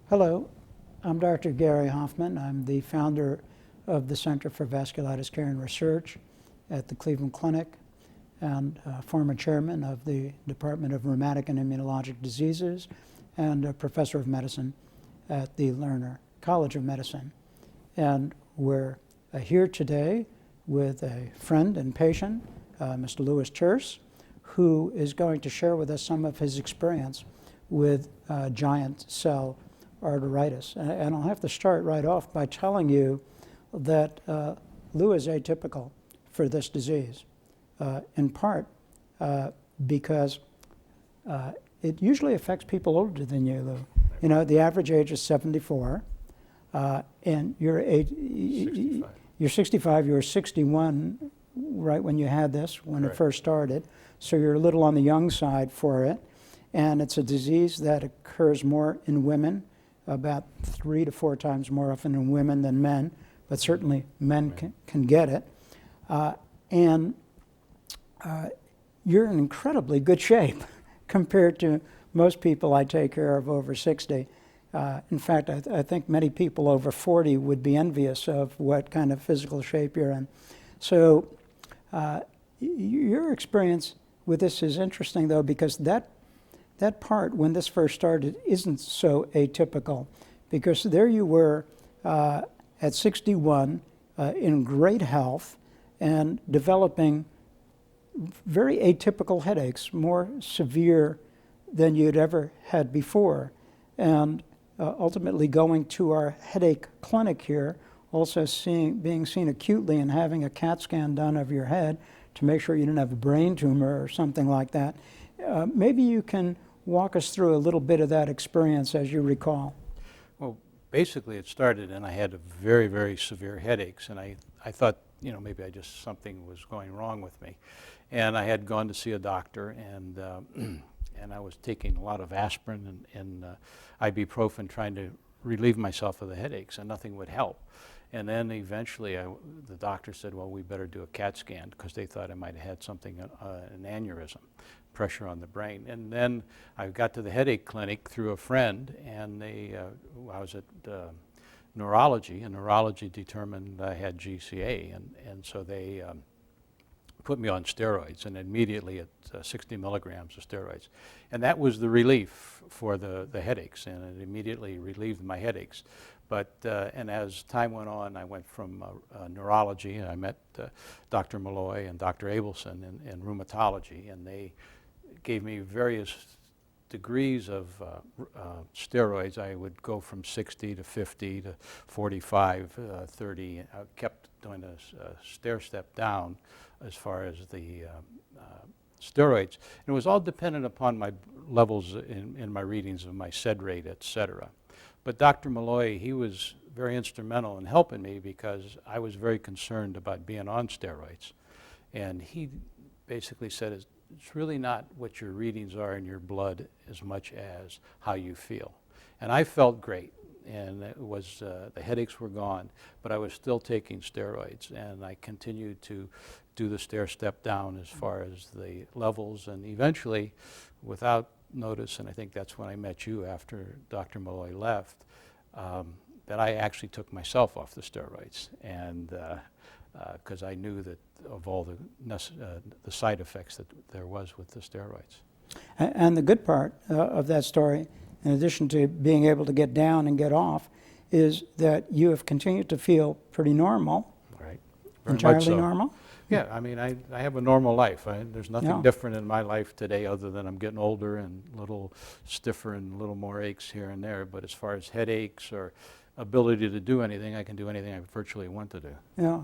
Hello, I'm Dr. Gary Hoffman. I'm the founder of the Center for Vasculitis Care and Research at the Cleveland Clinic and former chairman of the Department of Rheumatic and Immunologic Diseases and a professor of medicine at the Lerner College of Medicine. And we're here today with a friend and patient, Mr. Churs, who is going to share with us some of his experience with giant cell arteritis. And I'll have to start right off by telling you that Lou is atypical for this disease, in part because it usually affects people older than you, Lou. You know, the average age is 74, and you're 65. You're 65, you were 61 right when you had this, when Correct. It first started. So you're a little on the young side for it. And it's a disease that occurs more in women, about 3 to 4 times more often in women than men, but certainly men can get it. And you're in incredibly good shape compared to most people I take care of over 60. In fact, I think many people over 40 would be envious of what kind of physical shape you're in. So your experience with this is interesting, though, because that part, when this first started, isn't so atypical, because there you were at 61 in great health and developing very atypical headaches, more severe than you'd ever had before. And ultimately going to our headache clinic here, also being seen acutely and having a CAT scan done of your head to make sure you didn't have a brain tumor or something like that. Maybe you can walk us through a little bit of that experience as you recall. Well, basically it started and I had a very, very severe headaches, and I thought, you know, maybe something was going wrong with me. And I had gone to see a doctor, and and I was taking a lot of aspirin and ibuprofen trying to relieve myself of the headaches, and nothing would help. And then eventually the doctor said, well, we better do a CAT scan, because they thought I might have had something, an aneurysm, pressure on the brain. And then I got to the headache clinic through a friend, and I was at neurology, and neurology determined I had GCA, and so they put me on steroids, and immediately at 60 milligrams of steroids. And that was the relief for the headaches, and it immediately relieved my headaches. But, and as time went on, I went from neurology, and I met Dr. Malloy and Dr. Abelson in rheumatology, and they gave me various degrees of steroids. I would go from 60 to 50 to 45, 30. I kept doing a stair step down as far as the steroids. And it was all dependent upon my levels in my readings of my SED rate, et cetera. But Dr. Malloy, he was very instrumental in helping me, because I was very concerned about being on steroids. And he basically said, it's really not what your readings are in your blood as much as how you feel. And I felt great, and it was the headaches were gone, but I was still taking steroids, and I continued to do the stair step down as far as the levels, and eventually, without notice, and I think that's when I met you after Dr. Malloy left, that I actually took myself off the steroids, and because I knew that of all the side effects that there was with the steroids. And the good part of that story, in addition to being able to get down and get off, is that you have continued to feel pretty normal. Right. Entirely normal? Yeah, I mean, I have a normal life. There's nothing Yeah. different in my life today other than I'm getting older and a little stiffer and a little more aches here and there. But as far as headaches or ability to do anything, I can do anything I virtually want to do. Yeah.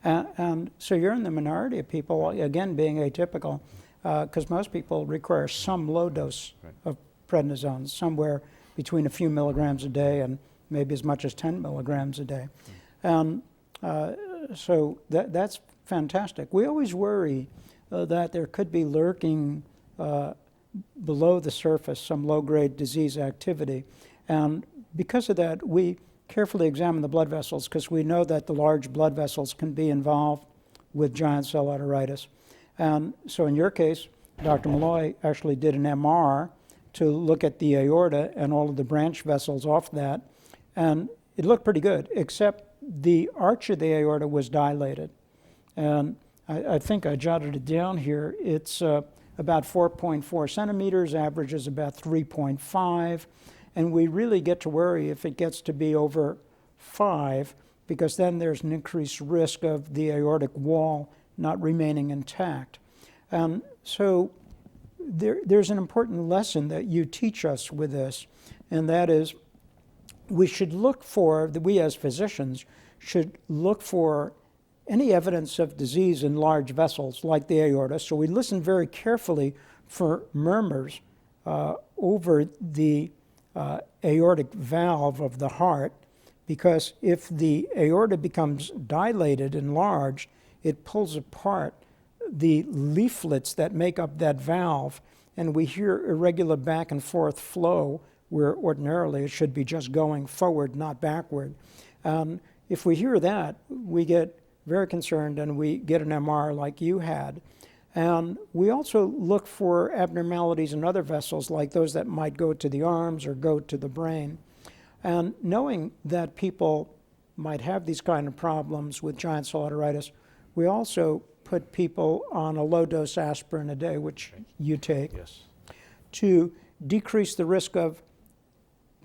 And so you're in the minority of people, again, being atypical, because most people require some low dose of prednisone, somewhere between a few milligrams a day and maybe as much as 10 milligrams a day. And so that's fantastic. We always worry that there could be lurking below the surface some low-grade disease activity. And because of that, we carefully examine the blood vessels, because we know that the large blood vessels can be involved with giant cell arteritis. And so in your case, Dr. Malloy actually did an MR to look at the aorta and all of the branch vessels off that, and it looked pretty good, except the arch of the aorta was dilated. And I think I jotted it down here. It's about 4.4 centimeters, average is about 3.5, and we really get to worry if it gets to be over 5, because then there's an increased risk of the aortic wall not remaining intact. So there's an important lesson that you teach us with this, and that is we should look for, we as physicians should look for any evidence of disease in large vessels like the aorta. So we listen very carefully for murmurs over the aortic valve of the heart, because if the aorta becomes dilated, enlarged, it pulls apart the leaflets that make up that valve, and we hear irregular back and forth flow where ordinarily it should be just going forward, not backward. If we hear that, we get very concerned and we get an MR like you had. And we also look for abnormalities in other vessels, like those that might go to the arms or go to the brain. And knowing that people might have these kind of problems with giant cell arteritis, we also put people on a low-dose aspirin a day, which you take, Yes. to decrease the risk of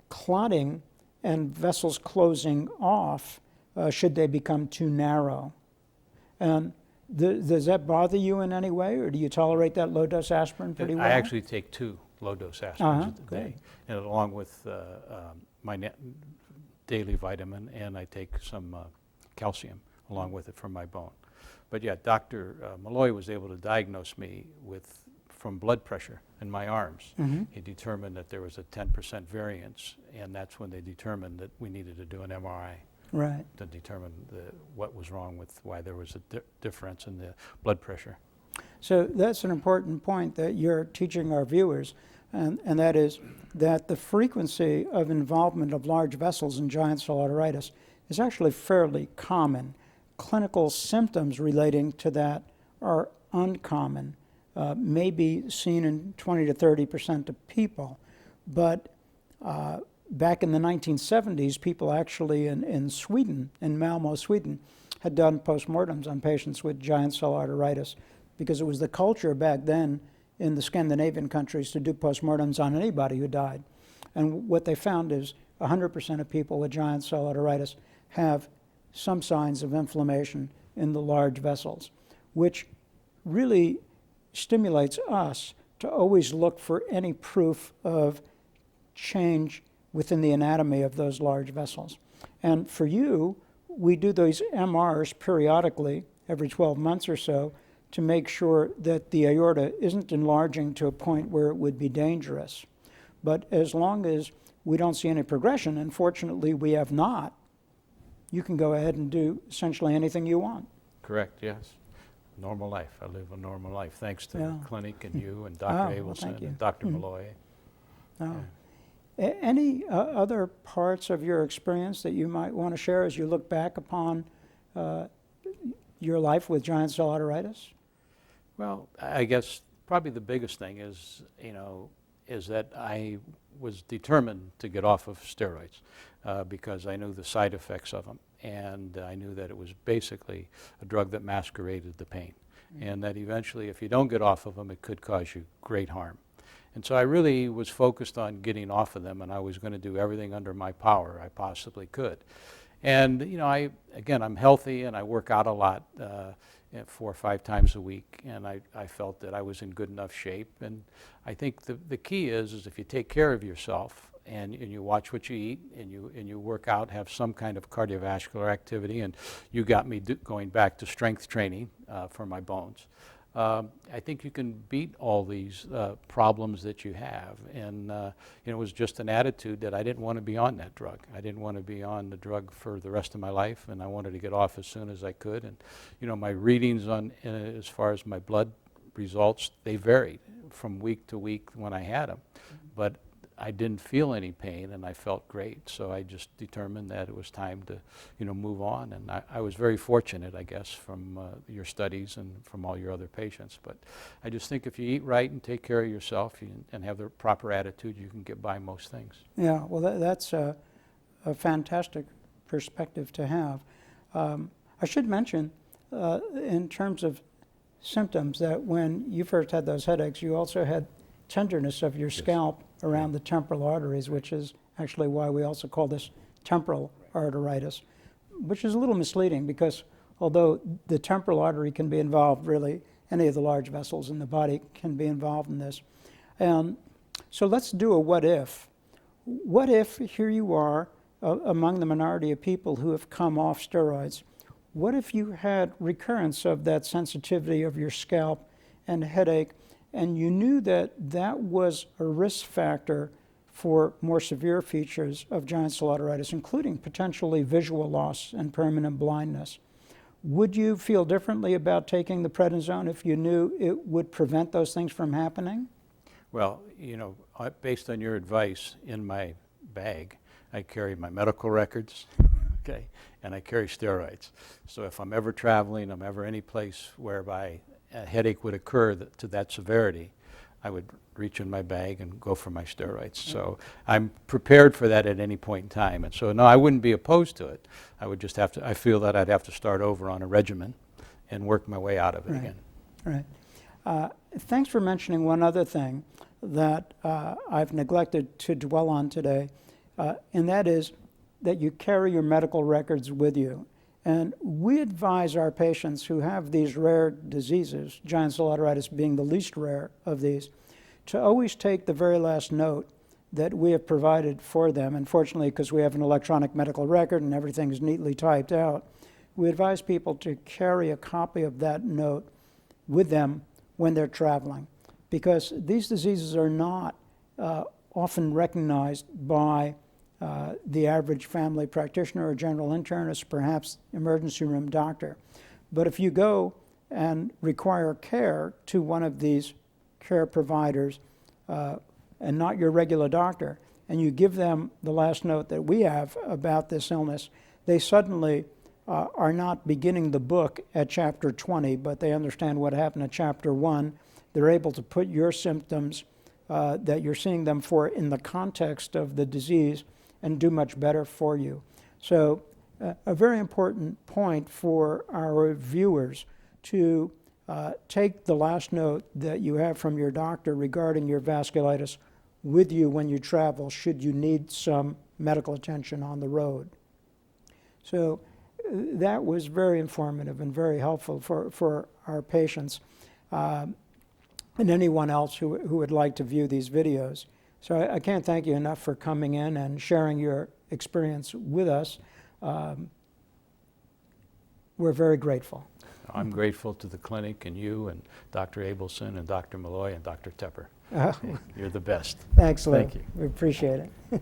clotting and vessels closing off should they become too narrow. And does that bother you in any way, or do you tolerate that low-dose aspirin pretty well? I actually take 2 low-dose aspirins a good. day, and along with my daily vitamin, and I take some calcium along with it for my bone. But yeah, Dr. Malloy was able to diagnose me from blood pressure in my arms. Mm-hmm. He determined that there was a 10% variance, and that's when they determined that we needed to do an MRI. Right. To determine what was wrong with why there was a difference in the blood pressure. So that's an important point that you're teaching our viewers, and that is that the frequency of involvement of large vessels in giant cell arteritis is actually fairly common. Clinical symptoms relating to that are uncommon, may be seen in 20 to 30% of people, but back in the 1970s, people actually in Sweden, in Malmö, Sweden, had done postmortems on patients with giant cell arteritis, because it was the culture back then in the Scandinavian countries to do postmortems on anybody who died. And what they found is 100% of people with giant cell arteritis have some signs of inflammation in the large vessels, which really stimulates us to always look for any proof of change within the anatomy of those large vessels. And for you, we do those MRs periodically, every 12 months or so, to make sure that the aorta isn't enlarging to a point where it would be dangerous. But as long as we don't see any progression, and fortunately we have not, you can go ahead and do essentially anything you want. Correct, yes. Normal life. I live a normal life, thanks to the clinic and you and Dr. well, Abelson you. and Dr. Malloy. Any other parts of your experience that you might want to share as you look back upon your life with giant cell arteritis? Well, I guess probably the biggest thing is, is that I was determined to get off of steroids because I knew the side effects of them, and I knew that it was basically a drug that masqueraded the pain, and that eventually, if you don't get off of them, it could cause you great harm. And so I really was focused on getting off of them, and I was going to do everything under my power I possibly could. And I'm healthy and I work out a lot, 4 or 5 times a week, and I felt that I was in good enough shape. And I think the key is if you take care of yourself and you watch what you eat and you work out, have some kind of cardiovascular activity, and you got me going back to strength training for my bones. I think you can beat all these problems that you have, and it was just an attitude that I didn't want to be on that drug. I didn't want to be on the drug for the rest of my life, and I wanted to get off as soon as I could. And my readings on as far as my blood results, they varied from week to week when I had them, but I didn't feel any pain, and I felt great. So I just determined that it was time to, move on. And I was very fortunate, I guess, from your studies and from all your other patients. But I just think if you eat right and take care of yourself and have the proper attitude, you can get by most things. Yeah, well, that's a fantastic perspective to have. I should mention, in terms of symptoms, that when you first had those headaches, you also had tenderness of your scalp around the temporal arteries, which is actually why we also call this temporal arteritis, which is a little misleading because although the temporal artery can be involved, really, any of the large vessels in the body can be involved in this. So let's do a what if. What if here you are among the minority of people who have come off steroids? What if you had recurrence of that sensitivity of your scalp and headache, and you knew that that was a risk factor for more severe features of giant cell arteritis, including potentially visual loss and permanent blindness? Would you feel differently about taking the prednisone if you knew it would prevent those things from happening? Well, based on your advice, in my bag, I carry my medical records, okay, and I carry steroids. So if I'm ever traveling, I'm ever any place whereby a headache would occur to that severity, I would reach in my bag and go for my steroids. So I'm prepared for that at any point in time. And so, no, I wouldn't be opposed to it. I would just have to, I feel that I'd have to start over on a regimen and work my way out of it again. Right. Thanks for mentioning one other thing that I've neglected to dwell on today, and that is that you carry your medical records with you. And we advise our patients who have these rare diseases, giant cell arteritis being the least rare of these, to always take the very last note that we have provided for them. And fortunately, because we have an electronic medical record and everything is neatly typed out, we advise people to carry a copy of that note with them when they're traveling, because these diseases are not often recognized by the average family practitioner or general internist, perhaps emergency room doctor. But if you go and require care to one of these care providers and not your regular doctor, and you give them the last note that we have about this illness, they suddenly are not beginning the book at chapter 20, but they understand what happened at chapter 1. They're able to put your symptoms that you're seeing them for in the context of the disease and do much better for you. So a very important point for our viewers to take the last note that you have from your doctor regarding your vasculitis with you when you travel, should you need some medical attention on the road. So that was very informative and very helpful for our patients and anyone else who would like to view these videos. So I can't thank you enough for coming in and sharing your experience with us. We're very grateful. I'm grateful to the clinic and you and Dr. Abelson and Dr. Malloy and Dr. Tepper. You're the best. Thanks, Lou. Thank you. We appreciate it.